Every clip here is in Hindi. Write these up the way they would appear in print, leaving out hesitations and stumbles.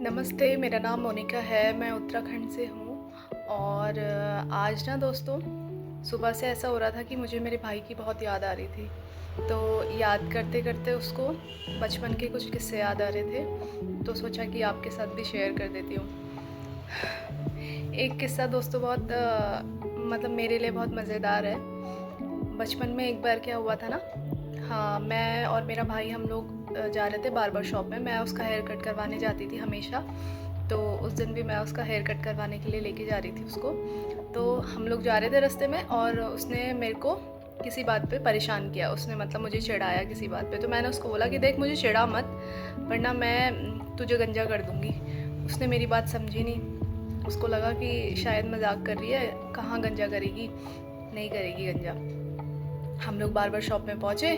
नमस्ते, मेरा नाम मोनिका है, मैं उत्तराखंड से हूँ। और आज ना दोस्तों, सुबह से ऐसा हो रहा था कि मुझे मेरे भाई की बहुत याद आ रही थी। तो याद करते-करते उसको बचपन के कुछ किस्से याद आ रहे थे, तो सोचा कि आपके साथ भी शेयर कर देती हूँ। एक किस्सा दोस्तों बहुत मतलब मेरे लिए बहुत मज़ेदार है। बचपन में एक बार क्या हुआ था ना, हाँ, मैं और मेरा भाई हम लोग जा रहे थे बार्बर शॉप में। मैं उसका हेयर कट करवाने जाती थी हमेशा, तो उस दिन भी मैं उसका हेयर कट करवाने के लिए लेके जा रही थी उसको। तो हम लोग जा रहे थे रास्ते में और उसने मेरे को किसी बात पे परेशान किया। उसने मतलब मुझे चिढ़ाया किसी बात पे। तो मैंने उसको बोला कि देख, मुझे चिढ़ा मत, वरना मैं तुझे गंजा कर दूँगी। उसने मेरी बात समझी नहीं। उसको लगा कि शायद मजाक कर रही है, कहाँ गंजा करेगी, नहीं करेगी गंजा। हम लोग बार्बर शॉप में पहुँचे,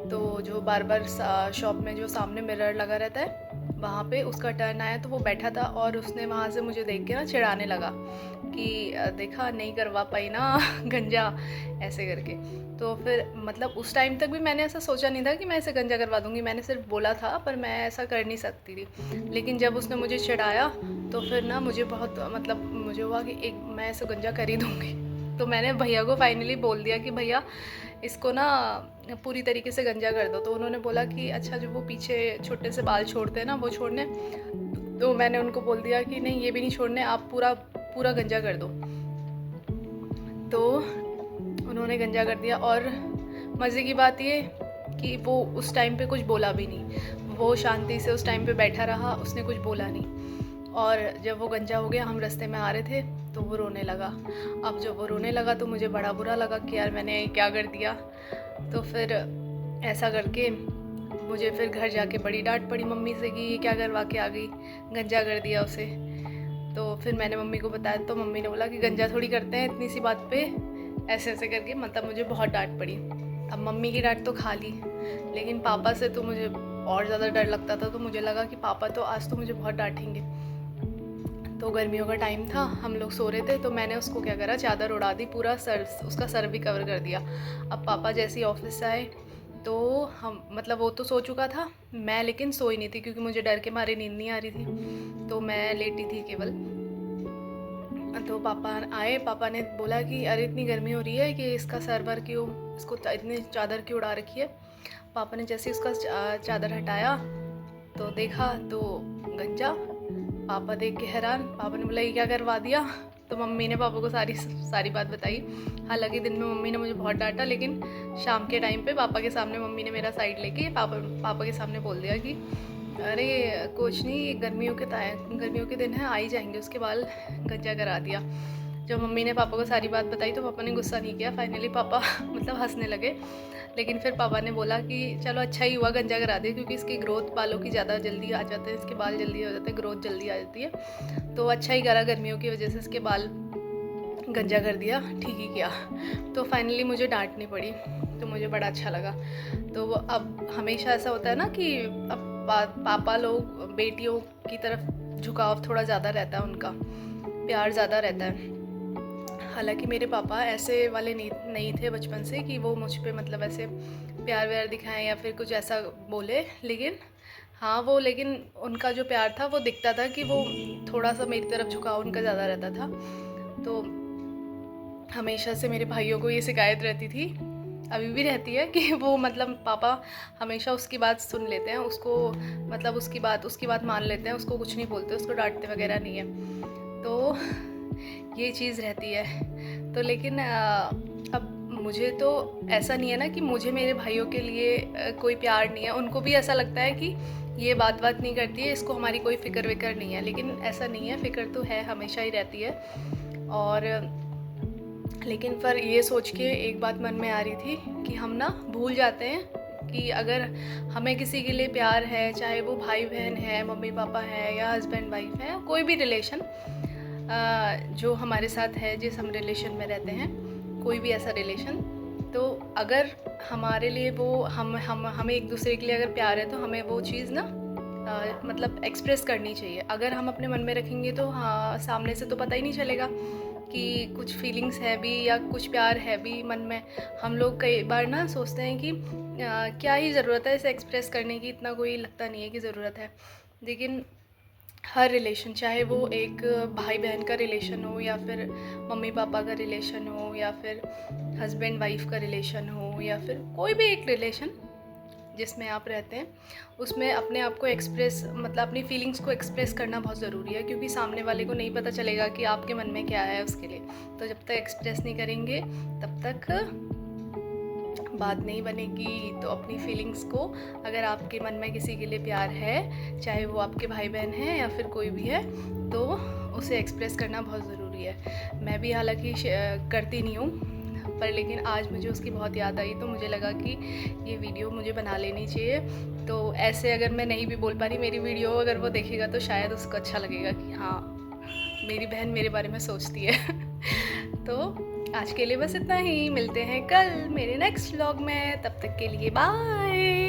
तो जो बार्बर शॉप में जो सामने मिरर लगा रहता है, वहाँ पे उसका टर्न आया तो वो बैठा था और उसने वहाँ से मुझे देख के ना चिढ़ाने लगा कि देखा नहीं करवा पाई ना गंजा, ऐसे करके। तो फिर मतलब उस टाइम तक भी मैंने ऐसा सोचा नहीं था कि मैं इसे गंजा करवा दूँगी। मैंने सिर्फ बोला था, पर मैं ऐसा कर नहीं सकती थी। लेकिन जब उसने मुझे चिढ़ाया तो फिर ना मुझे बहुत मतलब मुझे हुआ कि एक मैं इसे गंजा कर ही दूँगी। तो मैंने भैया को फाइनली बोल दिया कि भैया, इसको ना पूरी तरीके से गंजा कर दो। तो उन्होंने बोला कि अच्छा, जो वो पीछे छोटे से बाल छोड़ते हैं ना, वो छोड़ने। तो मैंने उनको बोल दिया कि नहीं, ये भी नहीं छोड़ने, आप पूरा पूरा गंजा कर दो। तो उन्होंने गंजा कर दिया। और मज़े की बात ये कि वो उस टाइम पे कुछ बोला भी नहीं। वो शांति से उस टाइम पे बैठा रहा, उसने कुछ बोला नहीं। और जब वो गंजा हो गया, हम रास्ते में आ रहे थे, तो वो रोने लगा। अब जब वो रोने लगा तो मुझे बड़ा बुरा लगा कि यार मैंने क्या कर दिया। तो फिर ऐसा करके मुझे फिर घर जाके बड़ी डांट पड़ी मम्मी से कि ये क्या करवा के आ गई, गंजा कर दिया उसे। तो फिर मैंने मम्मी को बताया, तो मम्मी ने बोला कि गंजा थोड़ी करते हैं इतनी सी बात पे, ऐसे ऐसे करके। मतलब मुझे बहुत डांट पड़ी। अब मम्मी की डांट तो खा ली, लेकिन पापा से तो मुझे और ज़्यादा डर लगता था। तो मुझे लगा कि पापा तो आज तो मुझे बहुत डांटेंगे। तो गर्मियों का टाइम था, हम लोग सो रहे थे, तो मैंने उसको क्या करा, चादर उड़ा दी, पूरा सर, उसका सर भी कवर कर दिया। अब पापा जैसे ही ऑफिस से आए, तो हम मतलब वो तो सो चुका था, मैं लेकिन सोई नहीं थी क्योंकि मुझे डर के मारे नींद नहीं आ रही थी। तो मैं लेटी थी केवल। तो पापा आए, पापा ने बोला कि अरे इतनी गर्मी हो रही है कि इसका सर वर क्यों, इसको इतनी चादर क्यों उड़ा रखी है। पापा ने जैसे उसका चादर हटाया तो देखा तो गंजा। पापा देख के हैरान। पापा ने बोला ये क्या करवा दिया। तो मम्मी ने पापा को सारी सारी बात बताई। हालांकि दिन में मम्मी ने मुझे बहुत डांटा, लेकिन शाम के टाइम पे पापा के सामने मम्मी ने मेरा साइड लेके पापा के सामने बोल दिया कि अरे कुछ नहीं, गर्मियों के दिन है, आ ही जाएंगे, उसके बाल गंजा करा दिया। जब मम्मी ने पापा को सारी बात बताई तो पापा ने गुस्सा नहीं किया। फाइनली पापा मतलब हंसने लगे। लेकिन फिर पापा ने बोला कि चलो अच्छा ही हुआ गंजा करा दिया, क्योंकि इसकी ग्रोथ बालों की ज़्यादा जल्दी आ जाते हैं, इसके बाल जल्दी हो जाते हैं, ग्रोथ जल्दी आ जाती है। तो अच्छा ही करा, गर्मियों की वजह से इसके बाल गंजा कर दिया, ठीक ही किया। तो फाइनली मुझे डांटनी पड़ी, तो मुझे बड़ा अच्छा लगा। तो अब हमेशा ऐसा होता है ना कि अब पापा लोग बेटियों की तरफ झुकाव थोड़ा ज़्यादा रहता है, उनका प्यार ज़्यादा रहता है। हालांकि मेरे पापा ऐसे वाले नहीं थे बचपन से कि वो मुझ पे मतलब ऐसे प्यार व्यार दिखाएं या फिर कुछ ऐसा बोले। लेकिन हाँ, वो लेकिन उनका जो प्यार था वो दिखता था कि वो थोड़ा सा मेरी तरफ झुकाव उनका ज़्यादा रहता था। तो हमेशा से मेरे भाइयों को ये शिकायत रहती थी, अभी भी रहती है, कि वो मतलब पापा हमेशा उसकी बात सुन लेते हैं, उसको मतलब उसकी बात मान लेते हैं, उसको कुछ नहीं बोलते, उसको डांटते वगैरह नहीं है। तो ये चीज़ रहती है। तो लेकिन अब मुझे तो ऐसा नहीं है ना कि मुझे मेरे भाइयों के लिए कोई प्यार नहीं है। उनको भी ऐसा लगता है कि ये बात नहीं करती है, इसको हमारी कोई फ़िक्र विक्र नहीं है। लेकिन ऐसा नहीं है, फ़िक्र तो है, हमेशा ही रहती है। और लेकिन फिर ये सोच के एक बात मन में आ रही थी कि हम ना भूल जाते हैं कि अगर हमें किसी के लिए प्यार है, चाहे वो भाई बहन है, मम्मी पापा है, या हस्बैंड वाइफ है, कोई भी रिलेशन जो हमारे साथ है, जिस हम रिलेशन में रहते हैं, कोई भी ऐसा रिलेशन, तो अगर हमारे लिए वो हमें एक दूसरे के लिए अगर प्यार है, तो हमें वो चीज़ ना मतलब एक्सप्रेस करनी चाहिए। अगर हम अपने मन में रखेंगे तो हाँ, सामने से तो पता ही नहीं चलेगा कि कुछ फीलिंग्स है भी या कुछ प्यार है भी मन में। हम लोग कई बार ना सोचते हैं कि क्या ही ज़रूरत है इसे एक्सप्रेस करने की, इतना कोई लगता नहीं है कि ज़रूरत है। लेकिन हर रिलेशन, चाहे वो एक भाई बहन का रिलेशन हो या फिर मम्मी पापा का रिलेशन हो या फिर हस्बैंड वाइफ का रिलेशन हो या फिर कोई भी एक रिलेशन जिसमें आप रहते हैं, उसमें अपने आप को एक्सप्रेस मतलब अपनी फीलिंग्स को एक्सप्रेस करना बहुत ज़रूरी है, क्योंकि सामने वाले को नहीं पता चलेगा कि आपके मन में क्या है उसके लिए। तो जब तक एक्सप्रेस नहीं करेंगे तब तक बात नहीं बनेगी। तो अपनी फीलिंग्स को, अगर आपके मन में किसी के लिए प्यार है, चाहे वो आपके भाई बहन हैं या फिर कोई भी है, तो उसे एक्सप्रेस करना बहुत ज़रूरी है। मैं भी हालांकि करती नहीं हूँ, पर लेकिन आज मुझे उसकी बहुत याद आई, तो मुझे लगा कि ये वीडियो मुझे बना लेनी चाहिए। तो ऐसे अगर मैं नहीं भी बोल पा रही, मेरी वीडियो अगर वो देखेगा तो शायद उसको अच्छा लगेगा कि हाँ, मेरी बहन मेरे बारे में सोचती है। तो आज के लिए बस इतना ही, मिलते हैं कल मेरे नेक्स्ट व्लॉग में, तब तक के लिए बाय।